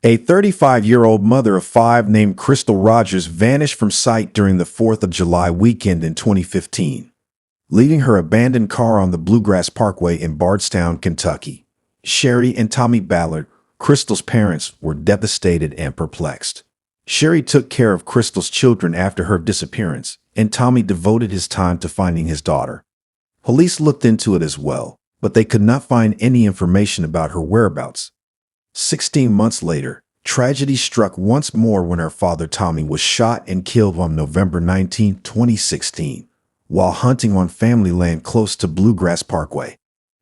A 35-year-old mother of five named Crystal Rogers vanished from sight during the 4th of July weekend in 2015, leaving her abandoned car on the Bluegrass Parkway in Bardstown, Kentucky. Sherry and Tommy Ballard, Crystal's parents, were devastated and perplexed. Sherry took care of Crystal's children after her disappearance, and Tommy devoted his time to finding his daughter. Police looked into it as well, but they could not find any information about her whereabouts. 16 months later, tragedy struck once more when her father Tommy was shot and killed on November 19, 2016, while hunting on family land close to Bluegrass Parkway.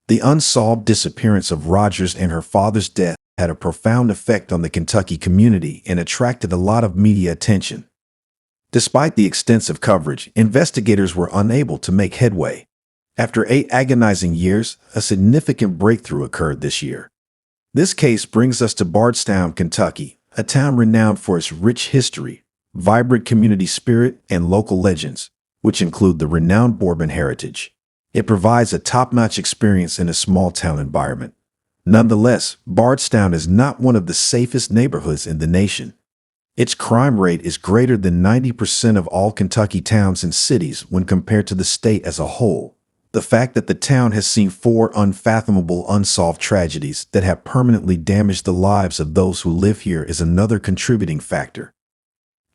The unsolved disappearance of Rogers and her father's death had a profound effect on the Kentucky community and attracted a lot of media attention. Despite the extensive coverage, investigators were unable to make headway. After 8 agonizing years, a significant breakthrough occurred this year. This case brings us to Bardstown, Kentucky, a town renowned for its rich history, vibrant community spirit, and local legends, which include the renowned Bourbon heritage. It provides a top-notch experience in a small-town environment. Nonetheless, Bardstown is not one of the safest neighborhoods in the nation. Its crime rate is greater than 90% of all Kentucky towns and cities when compared to the state as a whole. The fact that the town has seen 4 unfathomable unsolved tragedies that have permanently damaged the lives of those who live here is another contributing factor.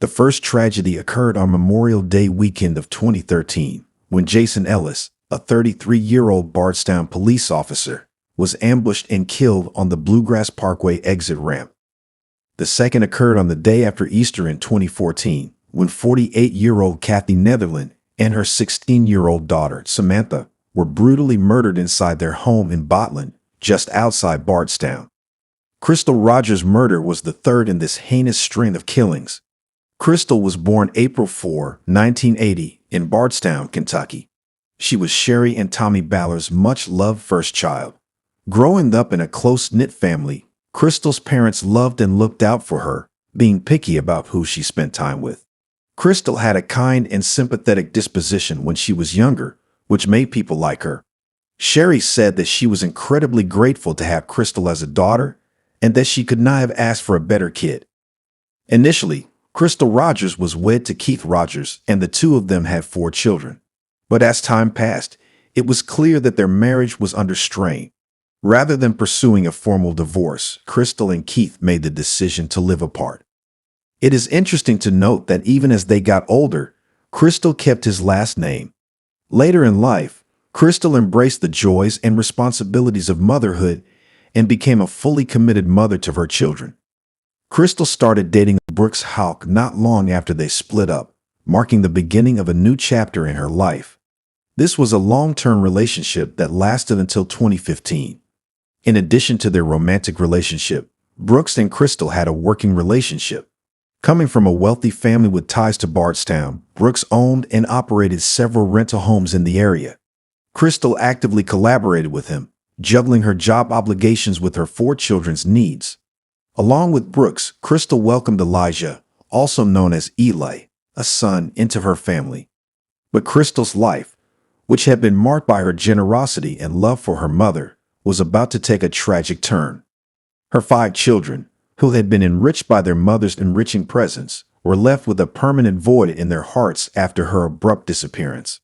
The first tragedy occurred on Memorial Day weekend of 2013, when Jason Ellis, a 33-year-old Bardstown police officer, was ambushed and killed on the Bluegrass Parkway exit ramp. The second occurred on the day after Easter in 2014, when 48-year-old Kathy Netherland and her 16-year-old daughter, Samantha, were brutally murdered inside their home in Botland, just outside Bardstown. Crystal Rogers' murder was the third in this heinous string of killings. Crystal was born April 4, 1980, in Bardstown, Kentucky. She was Sherry and Tommy Ballard's much-loved first child. Growing up in a close-knit family, Crystal's parents loved and looked out for her, being picky about who she spent time with. Crystal had a kind and sympathetic disposition when she was younger, which made people like her. Sherry said that she was incredibly grateful to have Crystal as a daughter and that she could not have asked for a better kid. Initially, Crystal Rogers was wed to Keith Rogers, and the two of them had 4 children. But as time passed, it was clear that their marriage was under strain. Rather than pursuing a formal divorce, Crystal and Keith made the decision to live apart. It is interesting to note that even as they got older, Crystal kept his last name. Later in life, Crystal embraced the joys and responsibilities of motherhood and became a fully committed mother to her children. Crystal started dating Brooks Houck not long after they split up, marking the beginning of a new chapter in her life. This was a long-term relationship that lasted until 2015. In addition to their romantic relationship, Brooks and Crystal had a working relationship. Coming from a wealthy family with ties to Bardstown, Brooks owned and operated several rental homes in the area. Crystal actively collaborated with him, juggling her job obligations with her 4 children's needs. Along with Brooks, Crystal welcomed Elijah, also known as Eli, a son, into her family. But Crystal's life, which had been marked by her generosity and love for her mother, was about to take a tragic turn. Her 5 children, who had been enriched by their mother's enriching presence, were left with a permanent void in their hearts after her abrupt disappearance.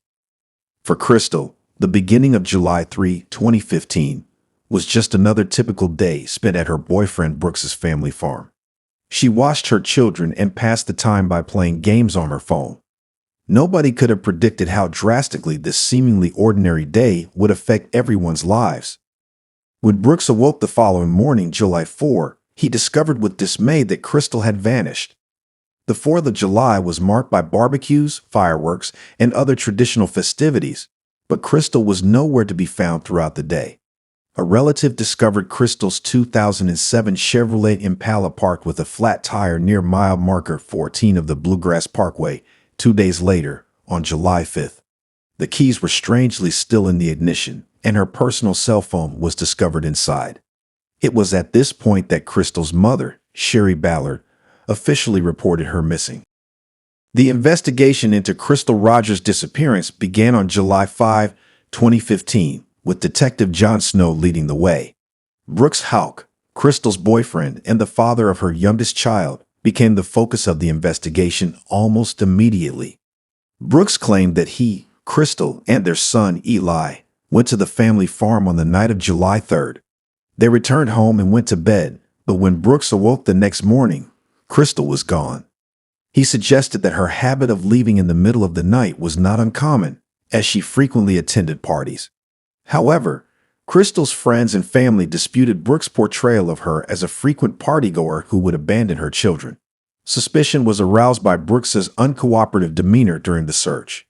For Crystal, the beginning of July 3, 2015, was just another typical day spent at her boyfriend Brooks's family farm. She watched her children and passed the time by playing games on her phone. Nobody could have predicted how drastically this seemingly ordinary day would affect everyone's lives. When Brooks awoke the following morning, July 4, he discovered with dismay that Crystal had vanished. The 4th of July was marked by barbecues, fireworks, and other traditional festivities, but Crystal was nowhere to be found throughout the day. A relative discovered Crystal's 2007 Chevrolet Impala parked with a flat tire near mile marker 14 of the Bluegrass Parkway 2 days later, on July 5th. The keys were strangely still in the ignition, and her personal cell phone was discovered inside. It was at this point that Crystal's mother, Sherry Ballard, officially reported her missing. The investigation into Crystal Rogers' disappearance began on July 5, 2015, with Detective John Snow leading the way. Brooks Houck, Crystal's boyfriend and the father of her youngest child, became the focus of the investigation almost immediately. Brooks claimed that he, Crystal, and their son, Eli, went to the family farm on the night of July 3rd. They returned home and went to bed, but when Brooks awoke the next morning, Crystal was gone. He suggested that her habit of leaving in the middle of the night was not uncommon, as she frequently attended parties. However, Crystal's friends and family disputed Brooks' portrayal of her as a frequent partygoer who would abandon her children. Suspicion was aroused by Brooks's uncooperative demeanor during the search.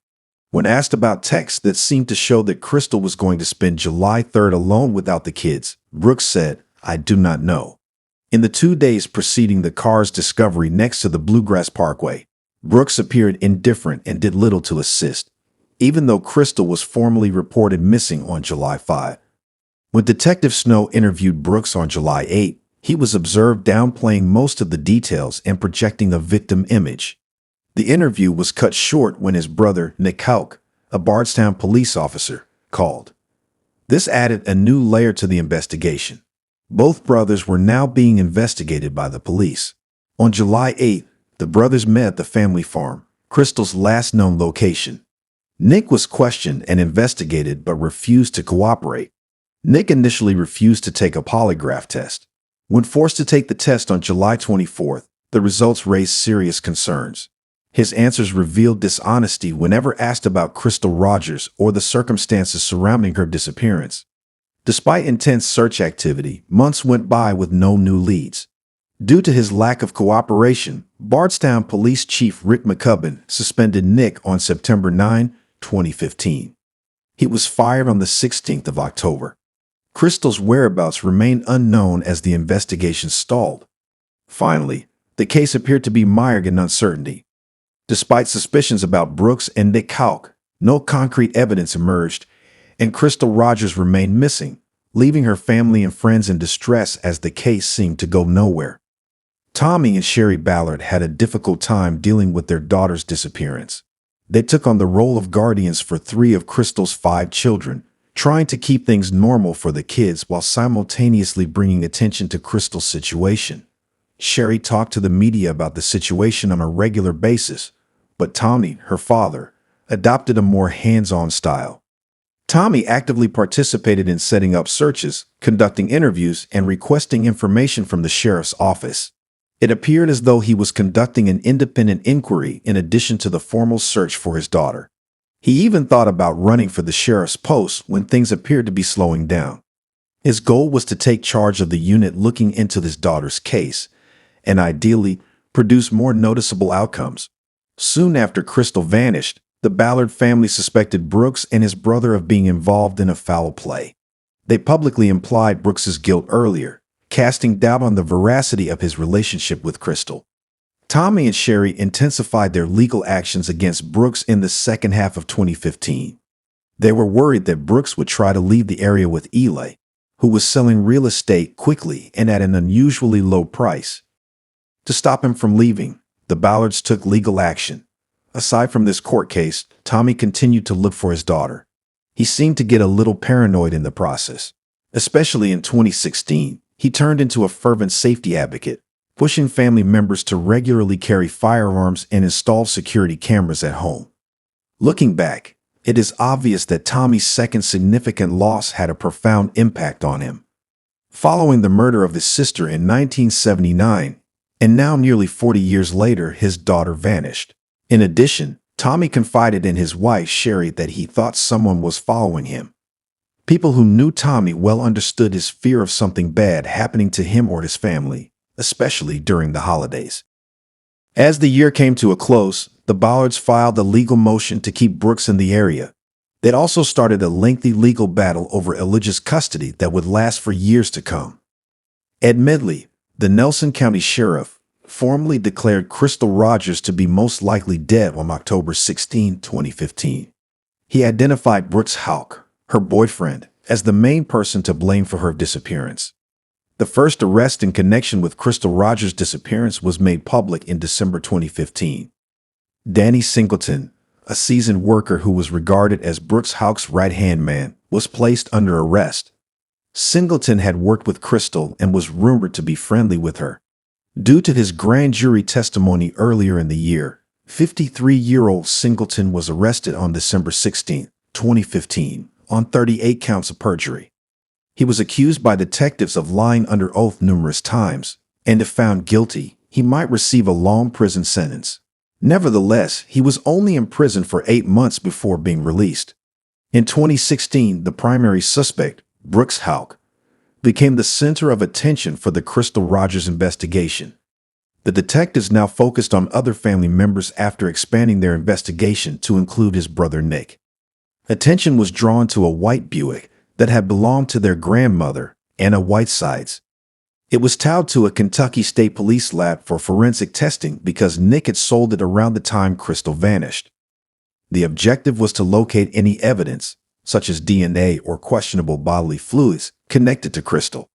When asked about texts that seemed to show that Crystal was going to spend July 3rd alone without the kids, Brooks said, "I do not know." In the 2 days preceding the car's discovery next to the Bluegrass Parkway, Brooks appeared indifferent and did little to assist, even though Crystal was formally reported missing on July 5. When Detective Snow interviewed Brooks on July 8, he was observed downplaying most of the details and projecting a victim image. The interview was cut short when his brother, Nick Houck, a Bardstown police officer, called. This added a new layer to the investigation. Both brothers were now being investigated by the police. On July 8, the brothers met at the family farm, Crystal's last known location. Nick was questioned and investigated but refused to cooperate. Nick initially refused to take a polygraph test. When forced to take the test on July 24th, the results raised serious concerns. His answers revealed dishonesty whenever asked about Crystal Rogers or the circumstances surrounding her disappearance. Despite intense search activity, months went by with no new leads. Due to his lack of cooperation, Bardstown Police Chief Rick McCubbin suspended Nick on September 9, 2015. He was fired on the 16th of October. Crystal's whereabouts remained unknown as the investigation stalled. Finally, the case appeared to be mired in uncertainty. Despite suspicions about Brooks and Nick Houck, no concrete evidence emerged, and Crystal Rogers remained missing, leaving her family and friends in distress as the case seemed to go nowhere. Tommy and Sherry Ballard had a difficult time dealing with their daughter's disappearance. They took on the role of guardians for 3 of Crystal's 5 children, trying to keep things normal for the kids while simultaneously bringing attention to Crystal's situation. Sherry talked to the media about the situation on a regular basis, but Tommy, her father, adopted a more hands-on style. Tommy actively participated in setting up searches, conducting interviews, and requesting information from the sheriff's office. It appeared as though he was conducting an independent inquiry in addition to the formal search for his daughter. He even thought about running for the sheriff's post when things appeared to be slowing down. His goal was to take charge of the unit looking into his daughter's case, and ideally, produce more noticeable outcomes. Soon after Crystal vanished, the Ballard family suspected Brooks and his brother of being involved in a foul play. They publicly implied Brooks's guilt earlier, casting doubt on the veracity of his relationship with Crystal. Tommy and Sherry intensified their legal actions against Brooks in the second half of 2015. They were worried that Brooks would try to leave the area with Eli, who was selling real estate quickly and at an unusually low price. To stop him from leaving, the Ballards took legal action. Aside from this court case, Tommy continued to look for his daughter. He seemed to get a little paranoid in the process. Especially in 2016, he turned into a fervent safety advocate, pushing family members to regularly carry firearms and install security cameras at home. Looking back, it is obvious that Tommy's second significant loss had a profound impact on him. Following the murder of his sister in 1979, and now nearly 40 years later, his daughter vanished. In addition, Tommy confided in his wife, Sherry, that he thought someone was following him. People who knew Tommy well understood his fear of something bad happening to him or his family, especially during the holidays. As the year came to a close, the Ballards filed a legal motion to keep Brooks in the area. They'd also started a lengthy legal battle over religious custody that would last for years to come. Ed Medley, the Nelson County Sheriff, formally declared Crystal Rogers to be most likely dead on October 16, 2015. He identified Brooks Houck, her boyfriend, as the main person to blame for her disappearance. The first arrest in connection with Crystal Rogers' disappearance was made public in December 2015. Danny Singleton, a seasoned worker who was regarded as Brooks Houck's right-hand man, was placed under arrest. Singleton had worked with Crystal and was rumored to be friendly with her. Due to his grand jury testimony earlier in the year, 53-year-old Singleton was arrested on December 16, 2015, on 38 counts of perjury. He was accused by detectives of lying under oath numerous times, and if found guilty, he might receive a long prison sentence. Nevertheless, he was only in prison for 8 months before being released. In 2016, the primary suspect, Brooks Houck, became the center of attention for the Crystal Rogers investigation. The detectives now focused on other family members after expanding their investigation to include his brother Nick. Attention was drawn to a white Buick that had belonged to their grandmother, Anna Whitesides. It was towed to a Kentucky State Police lab for forensic testing because Nick had sold it around the time Crystal vanished. The objective was to locate any evidence, such as DNA or questionable bodily fluids, connected to Crystal.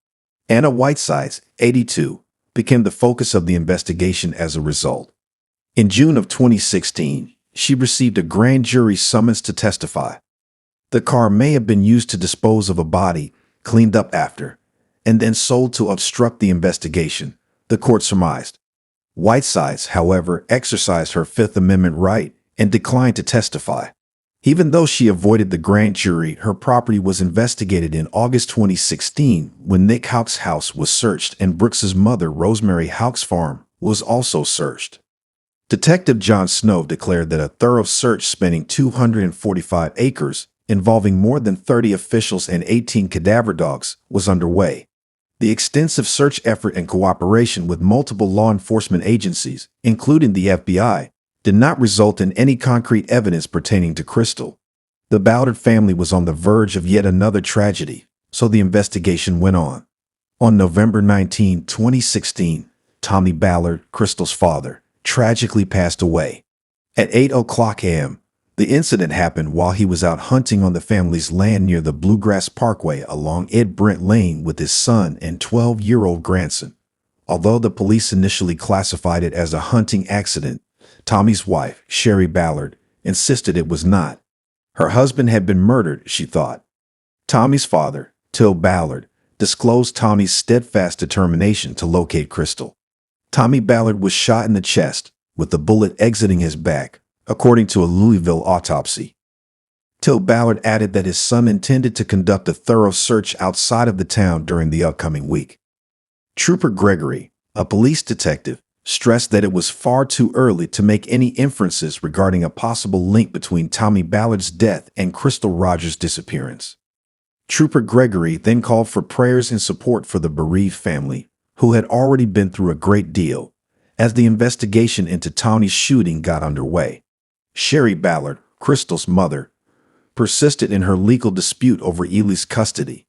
Anna Whitesides, 82, became the focus of the investigation as a result. In June of 2016, she received a grand jury summons to testify. The car may have been used to dispose of a body, cleaned up after, and then sold to obstruct the investigation, the court surmised. Whitesides, however, exercised her Fifth Amendment right and declined to testify. Even though she avoided the grand jury, her property was investigated in August 2016 when Nick Houck's house was searched and Brooks's mother, Rosemary Houck's farm, was also searched. Detective John Snow declared that a thorough search spanning 245 acres, involving more than 30 officials and 18 cadaver dogs, was underway. The extensive search effort and cooperation with multiple law enforcement agencies, including the FBI, did not result in any concrete evidence pertaining to Crystal. The Ballard family was on the verge of yet another tragedy, so the investigation went on. On November 19, 2016, Tommy Ballard, Crystal's father, tragically passed away. At 8:00 a.m., the incident happened while he was out hunting on the family's land near the Bluegrass Parkway along Ed Brent Lane with his son and 12-year-old grandson. Although the police initially classified it as a hunting accident, Tommy's wife, Sherry Ballard, insisted it was not. Her husband had been murdered, she thought. Tommy's father, Till Ballard, disclosed Tommy's steadfast determination to locate Crystal. Tommy Ballard was shot in the chest, with the bullet exiting his back, according to a Louisville autopsy. Till Ballard added that his son intended to conduct a thorough search outside of the town during the upcoming week. Trooper Gregory, a police detective, stressed that it was far too early to make any inferences regarding a possible link between Tommy Ballard's death and Crystal Rogers' disappearance. Trooper Gregory then called for prayers and support for the bereaved family, who had already been through a great deal, as the investigation into Tommy's shooting got underway. Sherry Ballard, Crystal's mother, persisted in her legal dispute over Ely's custody.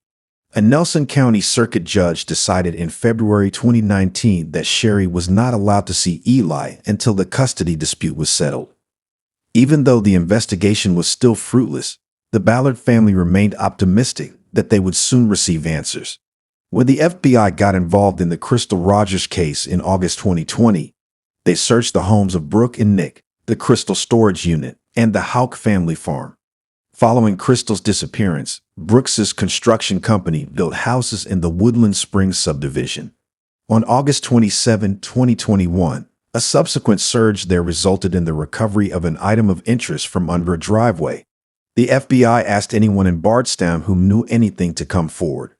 A Nelson County Circuit judge decided in February 2019 that Sherry was not allowed to see Ely until the custody dispute was settled. Even though the investigation was still fruitless, the Ballard family remained optimistic that they would soon receive answers. When the FBI got involved in the Crystal Rogers case in August 2020, they searched the homes of Brooke and Nick, the Crystal Storage Unit, and the Houck family farm. Following Crystal's disappearance, Brooks's construction company built houses in the Woodland Springs subdivision. On August 27, 2021, a subsequent surge there resulted in the recovery of an item of interest from under a driveway. The FBI asked anyone in Bardstown who knew anything to come forward.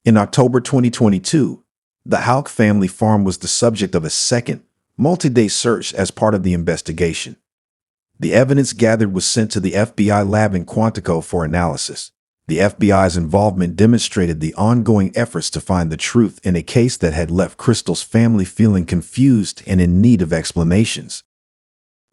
In October 2022, the Houck family farm was the subject of a second, multi-day search as part of the investigation. The evidence gathered was sent to the FBI lab in Quantico for analysis. The FBI's involvement demonstrated the ongoing efforts to find the truth in a case that had left Crystal's family feeling confused and in need of explanations.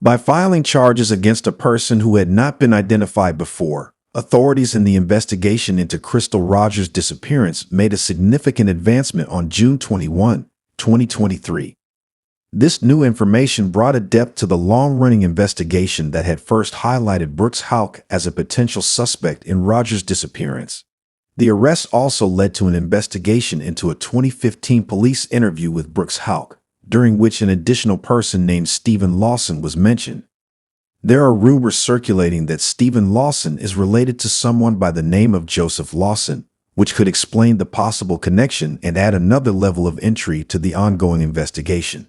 By filing charges against a person who had not been identified before, authorities in the investigation into Crystal Rogers' disappearance made a significant advancement on June 21, 2023. This new information brought a depth to the long-running investigation that had first highlighted Brooks Houck as a potential suspect in Rogers' disappearance. The arrest also led to an investigation into a 2015 police interview with Brooks Houck, during which an additional person named Stephen Lawson was mentioned. There are rumors circulating that Stephen Lawson is related to someone by the name of Joseph Lawson, which could explain the possible connection and add another level of intrigue to the ongoing investigation.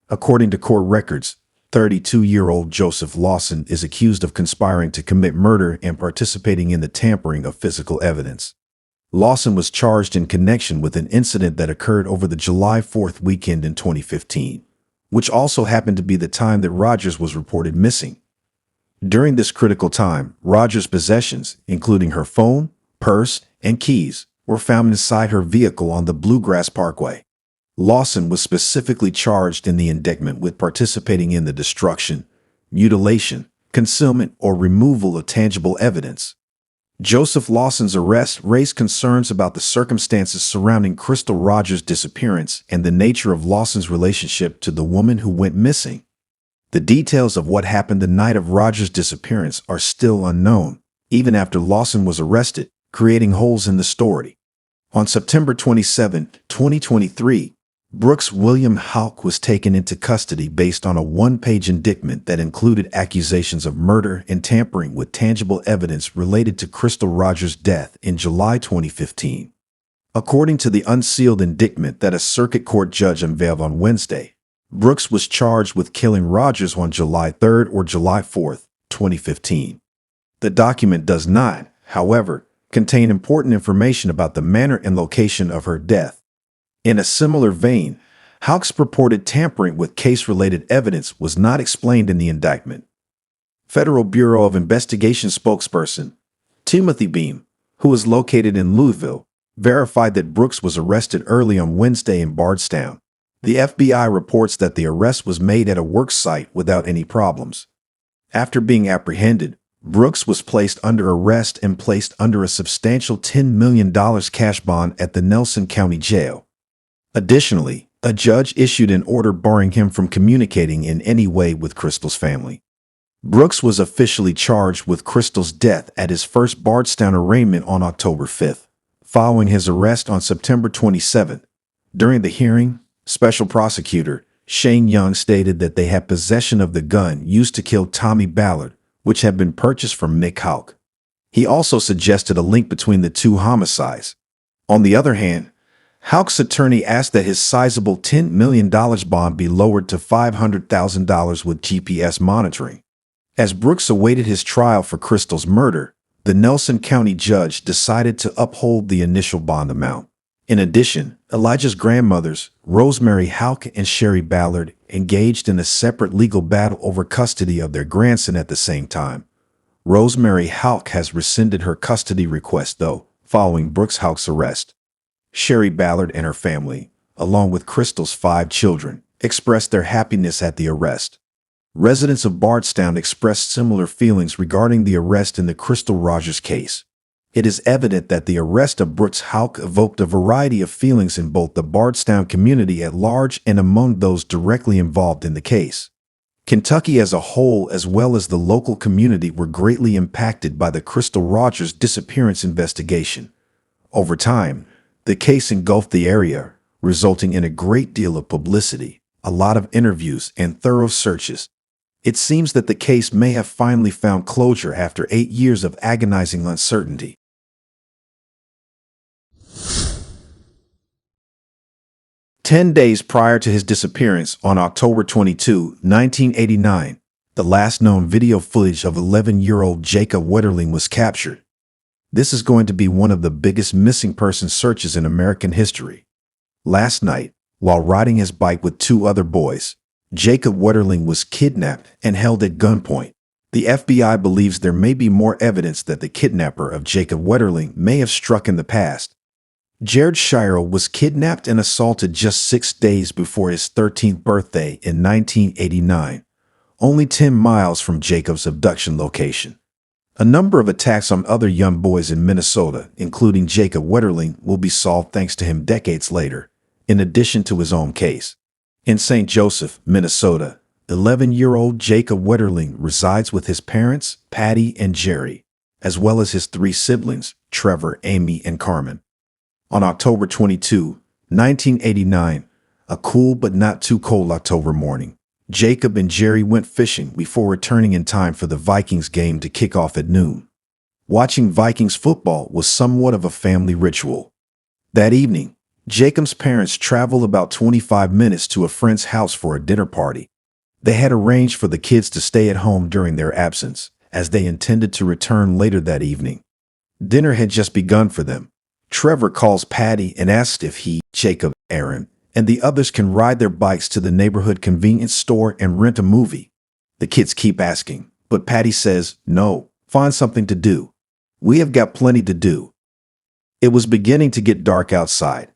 According to court records, 32-year-old Joseph Lawson is accused of conspiring to commit murder and participating in the tampering of physical evidence. Lawson was charged in connection with an incident that occurred over the July 4th weekend in 2015, which also happened to be the time that Rogers was reported missing. During this critical time, Rogers' possessions, including her phone, purse, and keys, were found inside her vehicle on the Bluegrass Parkway. Lawson was specifically charged in the indictment with participating in the destruction, mutilation, concealment, or removal of tangible evidence. Joseph Lawson's arrest raised concerns about the circumstances surrounding Crystal Rogers' disappearance and the nature of Lawson's relationship to the woman who went missing. The details of what happened the night of Rogers' disappearance are still unknown, even after Lawson was arrested, creating holes in the story. On September 27, 2023, Brooks William Houck was taken into custody based on a one-page indictment that included accusations of murder and tampering with tangible evidence related to Crystal Rogers' death in July 2015. According to the unsealed indictment that a circuit court judge unveiled on Wednesday, Brooks was charged with killing Rogers on July 3rd or July 4th, 2015. The document does not, however, contain important information about the manner and location of her death. In a similar vein, Houck's purported tampering with case-related evidence was not explained in the indictment. Federal Bureau of Investigation spokesperson Timothy Beam, who is located in Louisville, verified that Brooks was arrested early on Wednesday in Bardstown. The FBI reports that the arrest was made at a work site without any problems. After being apprehended, Brooks was placed under arrest and placed under a substantial $10 million cash bond at the Nelson County Jail. Additionally, a judge issued an order barring him from communicating in any way with Crystal's family. Brooks was officially charged with Crystal's death at his first Bardstown arraignment on October 5th, following his arrest on September 27th. During the hearing, Special Prosecutor Shane Young stated that they had possession of the gun used to kill Tommy Ballard, which had been purchased from Mick Houck. He also suggested a link between the two homicides. On the other hand, Houck's attorney asked that his sizable $10 million bond be lowered to $500,000 with GPS monitoring. As Brooks awaited his trial for Crystal's murder, the Nelson County judge decided to uphold the initial bond amount. In addition, Elijah's grandmothers, Rosemary Houck and Sherry Ballard, engaged in a separate legal battle over custody of their grandson at the same time. Rosemary Houck has rescinded her custody request, though, following Brooks Houck's arrest. Sherry Ballard and her family, along with Crystal's 5 children, expressed their happiness at the arrest. Residents of Bardstown expressed similar feelings regarding the arrest in the Crystal Rogers case. It is evident that the arrest of Brooks Houck evoked a variety of feelings in both the Bardstown community at large and among those directly involved in the case. Kentucky as a whole, as well as the local community, were greatly impacted by the Crystal Rogers disappearance investigation. Over time, the case engulfed the area, resulting in a great deal of publicity, a lot of interviews, and thorough searches. It seems that the case may have finally found closure after 8 years of agonizing uncertainty. Ten days prior to his disappearance, on October 22, 1989, the last known video footage of 11-year-old Jacob Wetterling was captured. This is going to be one of the biggest missing person searches in American history. Last night, while riding his bike with 2 other boys, Jacob Wetterling was kidnapped and held at gunpoint. The FBI believes there may be more evidence that the kidnapper of Jacob Wetterling may have struck in the past. Jared Scheierl was kidnapped and assaulted just 6 days before his 13th birthday in 1989, only 10 miles from Jacob's abduction location. A number of attacks on other young boys in Minnesota, including Jacob Wetterling, will be solved thanks to him decades later, in addition to his own case. In St. Joseph, Minnesota, 11-year-old Jacob Wetterling resides with his parents, Patty and Jerry, as well as his 3 siblings, Trevor, Amy, and Carmen. On October 22, 1989, a cool but not too cold October morning, Jacob and Jerry went fishing before returning in time for the Vikings game to kick off at noon. Watching Vikings football was somewhat of a family ritual. That evening, Jacob's parents traveled about 25 minutes to a friend's house for a dinner party. They had arranged for the kids to stay at home during their absence, as they intended to return later that evening. Dinner had just begun for them. Trevor calls Patty and asks if he, Jacob, Aaron, and the others can ride their bikes to the neighborhood convenience store and rent a movie. The kids keep asking, but Patty says, "No, find something to do. We have got plenty to do." It was beginning to get dark outside.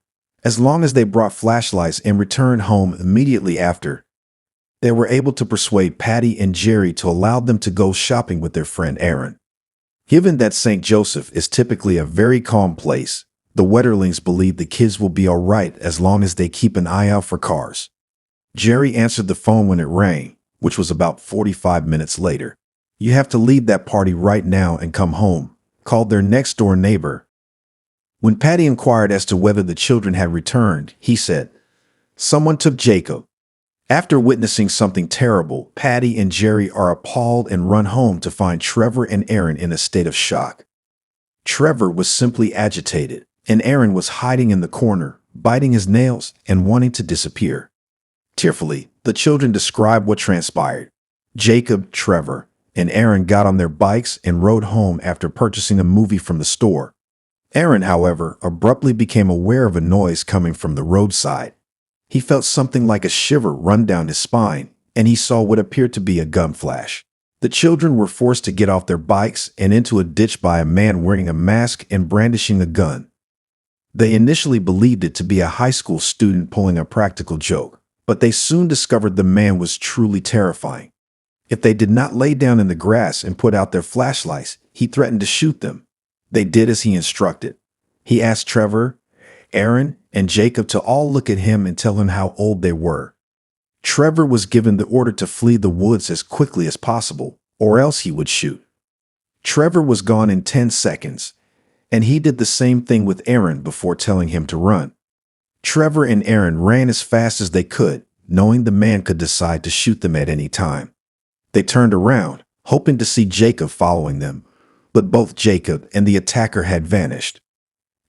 As long as they brought flashlights and returned home immediately after, they were able to persuade Patty and Jerry to allow them to go shopping with their friend Aaron. Given that St. Joseph is typically a very calm place, the Wetterlings believe the kids will be all right as long as they keep an eye out for cars. Jerry answered the phone when it rang, which was about 45 minutes later. "You have to leave that party right now and come home," called their next-door neighbor. When Patty inquired as to whether the children had returned, he said, "Someone took Jacob." After witnessing something terrible, Patty and Jerry are appalled and run home to find Trevor and Aaron in a state of shock. Trevor was simply agitated, and Aaron was hiding in the corner, biting his nails and wanting to disappear. Tearfully, the children describe what transpired. Jacob, Trevor, and Aaron got on their bikes and rode home after purchasing a movie from the store. Aaron, however, abruptly became aware of a noise coming from the roadside. He felt something like a shiver run down his spine, and he saw what appeared to be a gun flash. The children were forced to get off their bikes and into a ditch by a man wearing a mask and brandishing a gun. They initially believed it to be a high school student pulling a practical joke, but they soon discovered the man was truly terrifying. If they did not lay down in the grass and put out their flashlights, he threatened to shoot them. They did as he instructed. He asked Trevor, Aaron, and Jacob to all look at him and tell him how old they were. Trevor was given the order to flee the woods as quickly as possible, or else he would shoot. Trevor was gone in 10 seconds, and he did the same thing with Aaron before telling him to run. Trevor and Aaron ran as fast as they could, knowing the man could decide to shoot them at any time. They turned around, hoping to see Jacob following them, but both Jacob and the attacker had vanished.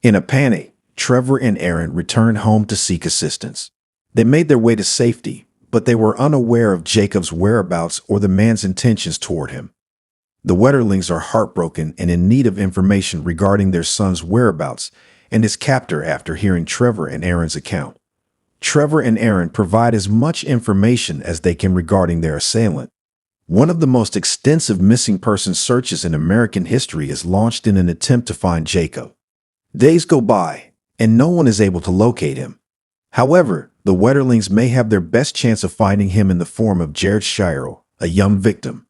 In a panic, Trevor and Aaron returned home to seek assistance. They made their way to safety, but they were unaware of Jacob's whereabouts or the man's intentions toward him. The Wetterlings are heartbroken and in need of information regarding their son's whereabouts and his captor after hearing Trevor and Aaron's account. Trevor and Aaron provide as much information as they can regarding their assailant. One of the most extensive missing person searches in American history is launched in an attempt to find Jacob. Days go by, and no one is able to locate him. However, the Wetterlings may have their best chance of finding him in the form of Jared Scheierl, a young victim.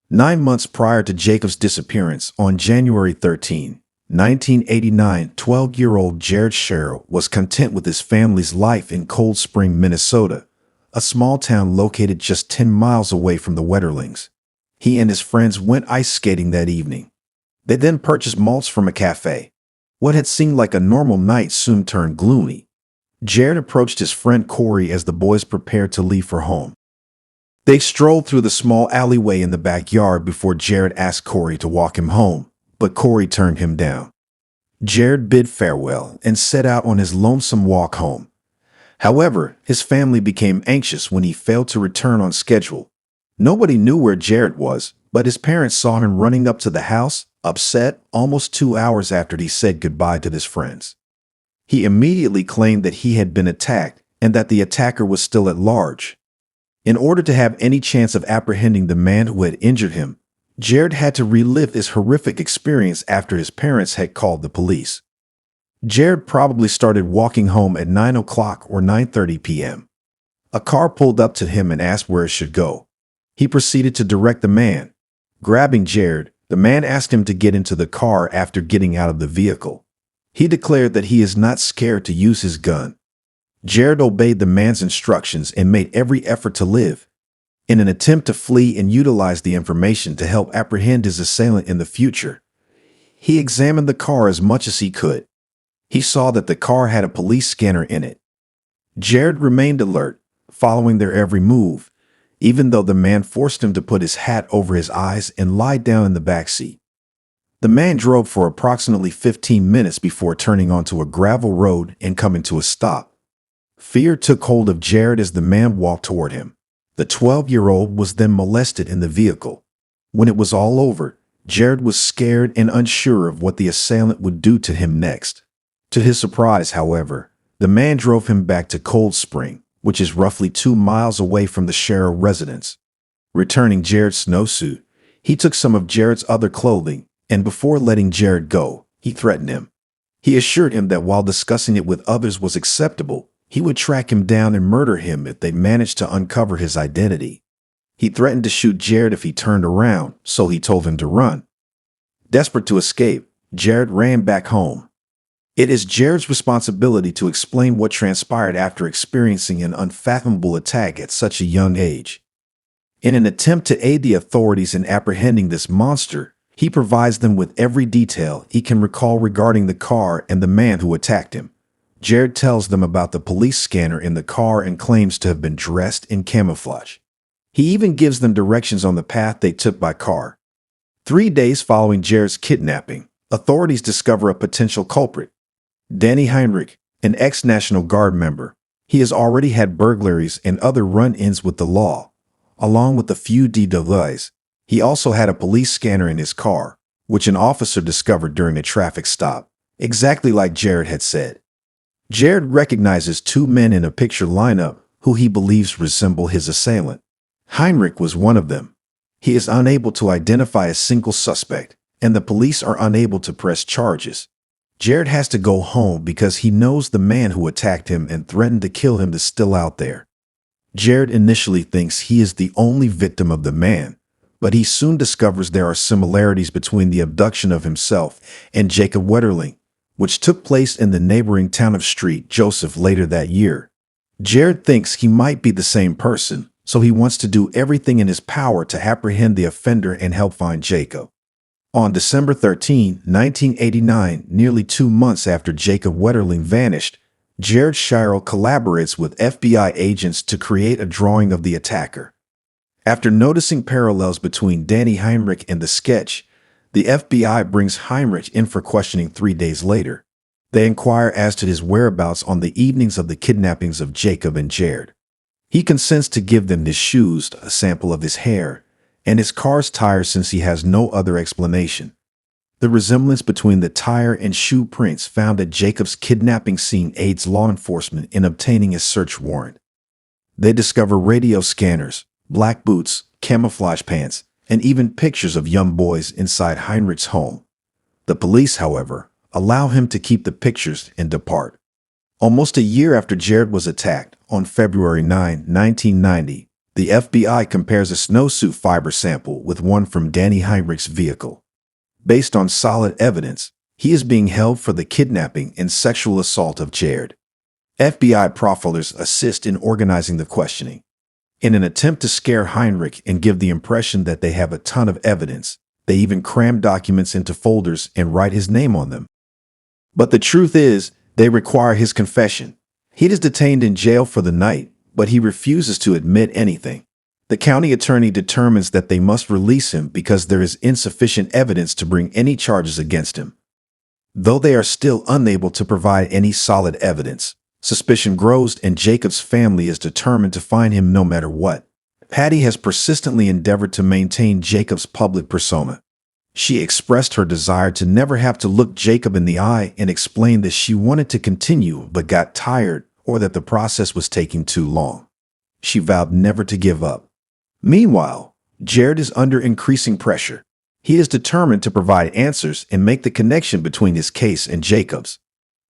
9 months prior to Jacob's disappearance, on January 13, 1989, 12-year-old Jared Scheierl was content with his family's life in Cold Spring, Minnesota, a small town located just 10 miles away from the Wetterlings. He and his friends went ice skating that evening. They then purchased malts from a cafe. What had seemed like a normal night soon turned gloomy. Jared approached his friend Corey as the boys prepared to leave for home. They strolled through the small alleyway in the backyard before Jared asked Corey to walk him home, but Corey turned him down. Jared bid farewell and set out on his lonesome walk home. However, his family became anxious when he failed to return on schedule. Nobody knew where Jared was, but his parents saw him running up to the house, upset, almost 2 hours after he said goodbye to his friends. He immediately claimed that he had been attacked and that the attacker was still at large. In order to have any chance of apprehending the man who had injured him, Jared had to relive this horrific experience after his parents had called the police. Jared probably started walking home at 9 o'clock or 9:30 p.m. A car pulled up to him and asked where it should go. He proceeded to direct the man. Grabbing Jared, the man asked him to get into the car after getting out of the vehicle. He declared that he is not scared to use his gun. Jared obeyed the man's instructions and made every effort to live. In an attempt to flee and utilize the information to help apprehend his assailant in the future, he examined the car as much as he could. He saw that the car had a police scanner in it. Jared remained alert, following their every move, even though the man forced him to put his hat over his eyes and lie down in the back seat. The man drove for approximately 15 minutes before turning onto a gravel road and coming to a stop. Fear took hold of Jared as the man walked toward him. The 12-year-old was then molested in the vehicle. When it was all over, Jared was scared and unsure of what the assailant would do to him next. To his surprise, however, the man drove him back to Cold Spring, which is roughly 2 miles away from the Scheierl residence. Returning Jared's snowsuit, he took some of Jared's other clothing, and before letting Jared go, he threatened him. He assured him that while discussing it with others was acceptable, he would track him down and murder him if they managed to uncover his identity. He threatened to shoot Jared if he turned around, so he told him to run. Desperate to escape, Jared ran back home. It is Jared's responsibility to explain what transpired after experiencing an unfathomable attack at such a young age. In an attempt to aid the authorities in apprehending this monster, he provides them with every detail he can recall regarding the car and the man who attacked him. Jared tells them about the police scanner in the car and claims to have been dressed in camouflage. He even gives them directions on the path they took by car. 3 days following Jared's kidnapping, authorities discover a potential culprit. Danny Heinrich, an ex-National Guard member. He has already had burglaries and other run-ins with the law, along with a few DWIs. He also had a police scanner in his car, which an officer discovered during a traffic stop, exactly like Jared had said. Jared recognizes 2 men in a picture lineup who he believes resemble his assailant. Heinrich was one of them. He is unable to identify a single suspect, and the police are unable to press charges. Jared has to go home because he knows the man who attacked him and threatened to kill him is still out there. Jared initially thinks he is the only victim of the man, but he soon discovers there are similarities between the abduction of himself and Jacob Wetterling, which took place in the neighboring town of St. Joseph later that year. Jared thinks he might be the same person, so he wants to do everything in his power to apprehend the offender and help find Jacob. On December 13, 1989, nearly 2 months after Jacob Wetterling vanished, Jared Scheierl collaborates with FBI agents to create a drawing of the attacker. After noticing parallels between Danny Heinrich and the sketch, the FBI brings Heinrich in for questioning 3 days later. They inquire as to his whereabouts on the evenings of the kidnappings of Jacob and Jared. He consents to give them his shoes, a sample of his hair, and his car's tires since he has no other explanation. The resemblance between the tire and shoe prints found at Jacob's kidnapping scene aids law enforcement in obtaining a search warrant. They discover radio scanners, black boots, camouflage pants, and even pictures of young boys inside Heinrich's home. The police, however, allow him to keep the pictures and depart. Almost a year after Jared was attacked, on February 9, 1990, the FBI compares a snowsuit fiber sample with one from Danny Heinrich's vehicle. Based on solid evidence, he is being held for the kidnapping and sexual assault of Jared. FBI profilers assist in organizing the questioning. In an attempt to scare Heinrich and give the impression that they have a ton of evidence, they even cram documents into folders and write his name on them. But the truth is, they require his confession. He is detained in jail for the night, but he refuses to admit anything. The county attorney determines that they must release him because there is insufficient evidence to bring any charges against him. Though they are still unable to provide any solid evidence, suspicion grows and Jacob's family is determined to find him no matter what. Patty has persistently endeavored to maintain Jacob's public persona. She expressed her desire to never have to look Jacob in the eye and explained that she wanted to continue but got tired or that the process was taking too long. She vowed never to give up. Meanwhile, Jared is under increasing pressure. He is determined to provide answers and make the connection between his case and Jacob's.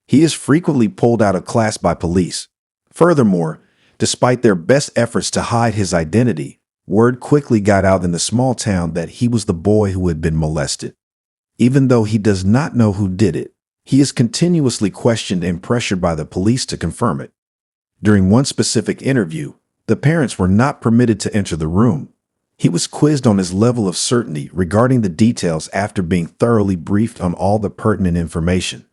He is frequently pulled out of class by police. Furthermore, despite their best efforts to hide his identity, word quickly got out in the small town that he was the boy who had been molested. Even though he does not know who did it, he is continuously questioned and pressured by the police to confirm it. During one specific interview, the parents were not permitted to enter the room. He was quizzed on his level of certainty regarding the details after being thoroughly briefed on all the pertinent information.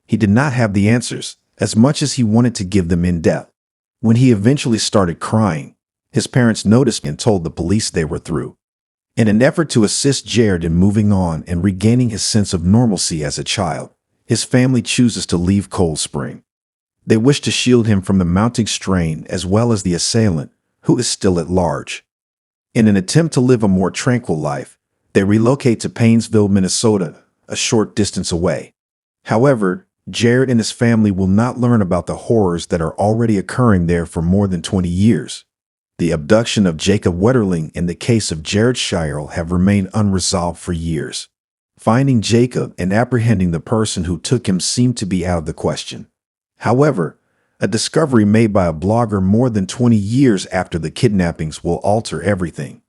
He did not have the answers, as much as he wanted to give them in depth. When he eventually started crying, his parents noticed and told the police they were through. In an effort to assist Jared in moving on and regaining his sense of normalcy as a child, his family chooses to leave Cold Spring. They wish to shield him from the mounting strain as well as the assailant, who is still at large. In an attempt to live a more tranquil life, they relocate to Painesville, Minnesota, a short distance away. However, Jared and his family will not learn about the horrors that are already occurring there for more than 20 years. The abduction of Jacob Wetterling and the case of Jared Scheierl have remained unresolved for years. Finding Jacob and apprehending the person who took him seemed to be out of the question. However, a discovery made by a blogger more than 20 years after the kidnappings will alter everything.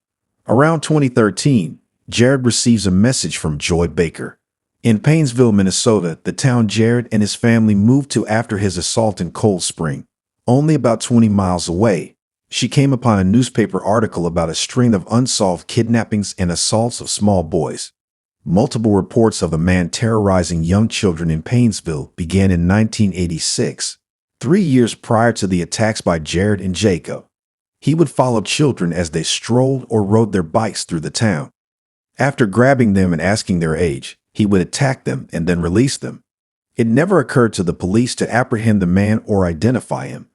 Around 2013, Jared receives a message from Joy Baker. In Painesville, Minnesota, the town Jared and his family moved to after his assault in Cold Spring, only about 20 miles away. She came upon a newspaper article about a string of unsolved kidnappings and assaults of small boys. Multiple reports of a man terrorizing young children in Painesville began in 1986, 3 years prior to the attacks by Jared and Jacob. He would follow children as they strolled or rode their bikes through the town. After grabbing them and asking their age, he would attack them and then release them. It never occurred to the police to apprehend the man or identify him.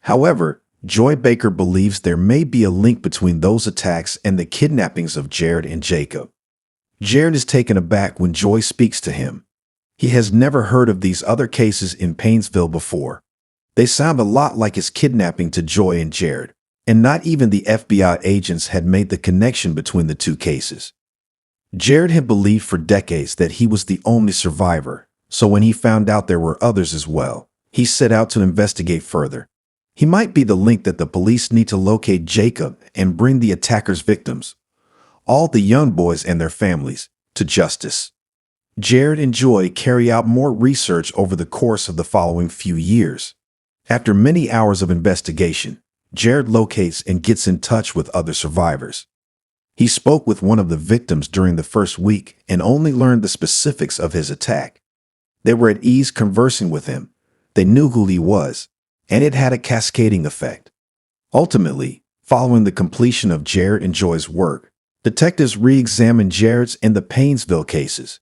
However, Joy Baker believes there may be a link between those attacks and the kidnappings of Jared and Jacob. Jared is taken aback when Joy speaks to him. He has never heard of these other cases in Painesville before. They sound a lot like his kidnapping to Joy and Jared, and not even the FBI agents had made the connection between the two cases. Jared had believed for decades that he was the only survivor, so when he found out there were others as well, he set out to investigate further. He might be the link that the police need to locate Jacob and bring the attacker's victims, all the young boys and their families, to justice. Jared and Joy carry out more research over the course of the following few years. After many hours of investigation, Jared locates and gets in touch with other survivors. He spoke with one of the victims during the first week and only learned the specifics of his attack. They were at ease conversing with him. They knew who he was, and it had a cascading effect. Ultimately, following the completion of Jared and Joy's work, detectives re-examined Jared's and the Painesville cases.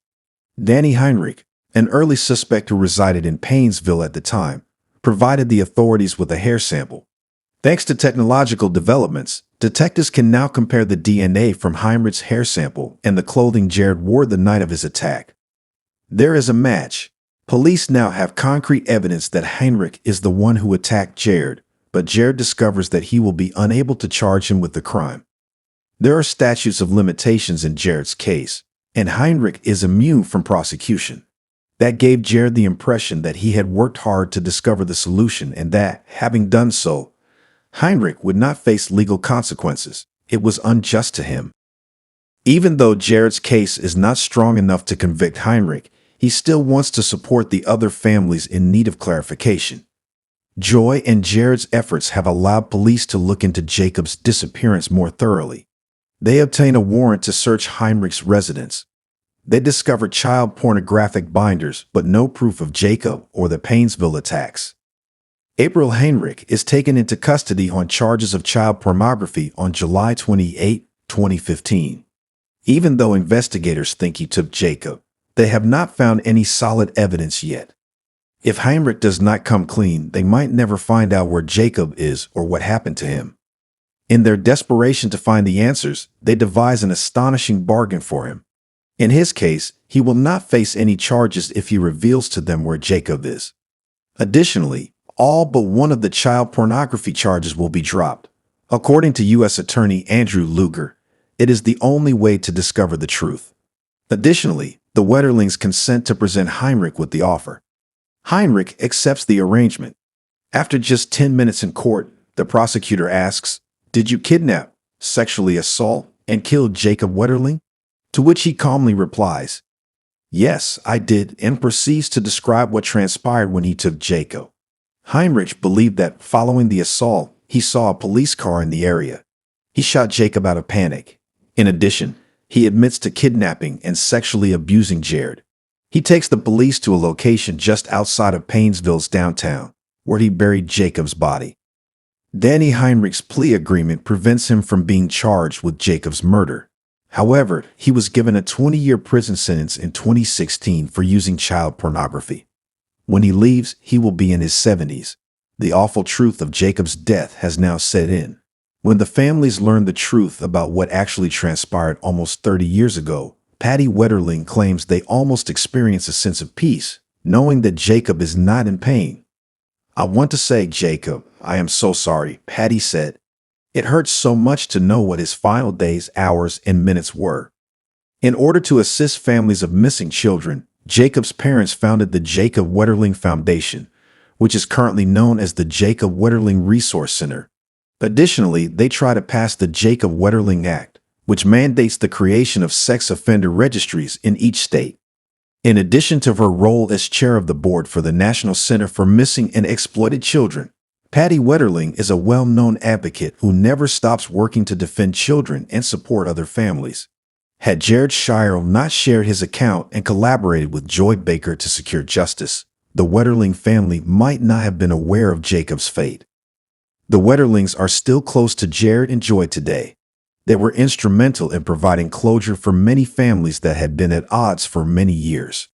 Danny Heinrich, an early suspect who resided in Painesville at the time, provided the authorities with a hair sample. Thanks to technological developments, detectives can now compare the DNA from Heinrich's hair sample and the clothing Jared wore the night of his attack. There is a match. Police now have concrete evidence that Heinrich is the one who attacked Jared, but Jared discovers that he will be unable to charge him with the crime. There are statutes of limitations in Jared's case, and Heinrich is immune from prosecution. That gave Jared the impression that he had worked hard to discover the solution and that, having done so, Heinrich would not face legal consequences. It was unjust to him. Even though Jared's case is not strong enough to convict Heinrich, he still wants to support the other families in need of clarification. Joy and Jared's efforts have allowed police to look into Jacob's disappearance more thoroughly. They obtain a warrant to search Heinrich's residence. They discover child pornographic binders, but no proof of Jacob or the Painesville attacks. April Heinrich is taken into custody on charges of child pornography on July 28, 2015. Even though investigators think he took Jacob, they have not found any solid evidence yet. If Heinrich does not come clean, they might never find out where Jacob is or what happened to him. In their desperation to find the answers, they devise an astonishing bargain for him. In his case, he will not face any charges if he reveals to them where Jacob is. Additionally, all but one of the child pornography charges will be dropped. According to U.S. Attorney Andrew Luger, it is the only way to discover the truth. Additionally, the Wetterlings consent to present Heinrich with the offer. Heinrich accepts the arrangement. After just 10 minutes in court, the prosecutor asks, "Did you kidnap, sexually assault, and kill Jacob Wetterling?" To which he calmly replies, "Yes, I did," and proceeds to describe what transpired when he took Jacob. Heinrich believed that following the assault, he saw a police car in the area. He shot Jacob out of panic. In addition, he admits to kidnapping and sexually abusing Jared. He takes the police to a location just outside of Painesville's downtown, where he buried Jacob's body. Danny Heinrich's plea agreement prevents him from being charged with Jacob's murder. However, he was given a 20-year prison sentence in 2016 for using child pornography. When he leaves, he will be in his 70s. The awful truth of Jacob's death has now set in. When the families learned the truth about what actually transpired almost 30 years ago, Patty Wetterling claims they almost experience a sense of peace, knowing that Jacob is not in pain. "I want to say, Jacob, I am so sorry," Patty said. "It hurts so much to know what his final days, hours, and minutes were." In order to assist families of missing children, Jacob's parents founded the Jacob Wetterling Foundation, which is currently known as the Jacob Wetterling Resource Center. Additionally, they try to pass the Jacob Wetterling Act, which mandates the creation of sex offender registries in each state. In addition to her role as chair of the board for the National Center for Missing and Exploited Children, Patty Wetterling is a well-known advocate who never stops working to defend children and support other families. Had Jared Scheierl not shared his account and collaborated with Joy Baker to secure justice, the Wetterling family might not have been aware of Jacob's fate. The Wetterlings are still close to Jared and Joy today. They were instrumental in providing closure for many families that had been at odds for many years.